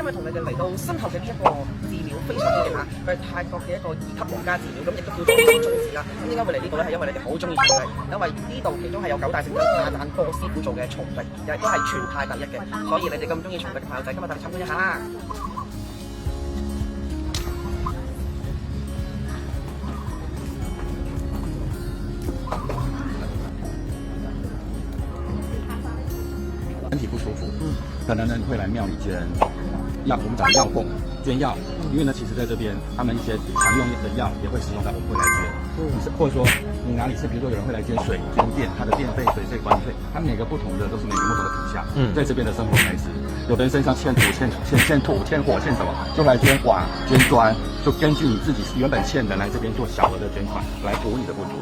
為同你哋嚟到身後嘅呢一個寺廟非常之勁嚇，佢係泰國嘅一個2級皇家寺廟，咁亦都叫做金樽寺啦。咁點解會嚟呢度咧？係因為你哋好中意蟲笛，因為呢度其中係有9大聖地亞贊多師傅做嘅蟲笛，亦都係全泰第一嘅，所以你哋咁中意蟲笛嘅朋友仔，今日帶你參觀一下啦。身体不舒服，可能呢会来庙里捐药，我们讲药供捐药，因为呢，其实在这边他们一些常用的药也会使用到，我们会来捐，或者说你哪里是，比如说有人会来捐水、捐电，他的电费、水费、管理费，他每个不同的都是每个不同的品项，在这边的生活开支，有的人身上欠土、欠土、欠火、欠什么，就来捐瓦、捐砖，就根据你自己原本欠的来这边做小额的捐款，来补你的不足，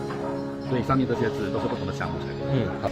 所以上面这些字都是不同的项目才对。好。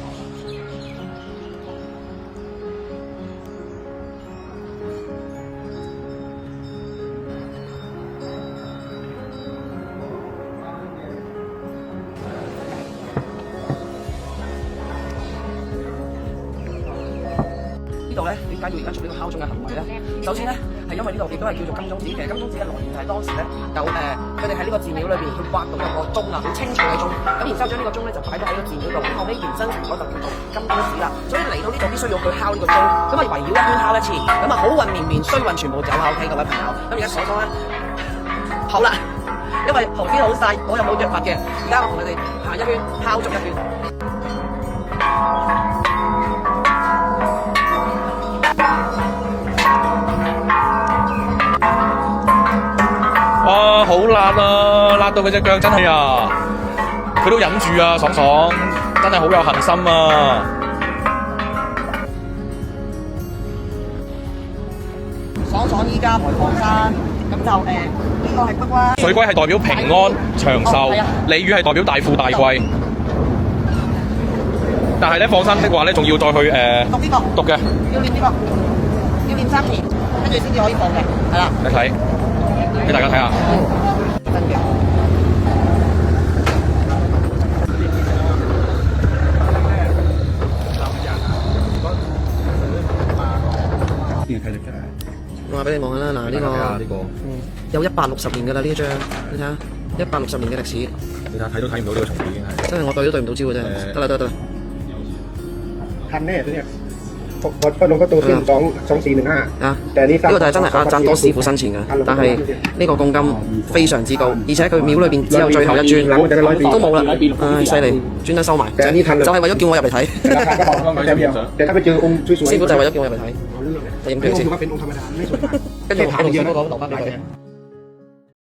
呢度咧點解要而家做呢個敲鐘嘅行為咧？首先咧係因為呢度亦都係叫做金鐘寺，其實金鐘寺嘅來源就係當時咧有佢哋喺呢個寺廟裏邊去挖到一個鐘啊，好清楚嘅鐘，咁然之後將呢個鐘咧就擺咗喺個寺廟度，咁後尾延伸成咗就叫做金鐘寺啦。所以嚟到呢度必須要去敲呢個鐘，咁啊圍繞一圈敲一次，咁啊好運綿綿，衰運全部走啦 ，OK 各位朋友。咁而家所講咧，好啦，因為旁邊好曬，我又冇藥物嘅，而家我同你哋行一圈，敲足一圈。哇，好辣啊！辣到佢隻腳真係啊，佢都忍住啊，爽爽，真係好有恒心啊！爽爽依家來放生，咁就呢個係北瓜。水龜係代表平安長壽，鯉魚係代表大富大貴。但係咧放生的話咧，仲要再去讀呢個，讀嘅，要念呢個，要念3年，跟住先至可以放嘅，係啦。你睇，俾大家睇下。真嘅。我話俾你望下啦，嗱呢個，有160年㗎啦呢一張，你睇下160年嘅歷史。你睇都睇唔到呢個蟲已經係。真係我對都對唔到焦嘅啫，得啦。ทันแน่ตัวเนี้ยพอลงก็ตัวขึ้น2415啊！呢個就係真係阿贊多師傅生前嘅，但係呢個貢金非常之高，而且佢廟裏邊只有最後一尊，都冇啦，唉犀利，專登收埋，就係為咗叫我入嚟睇。師傅就係為咗叫我入嚟睇，就影佢先，跟住下個師傅講留翻俾佢。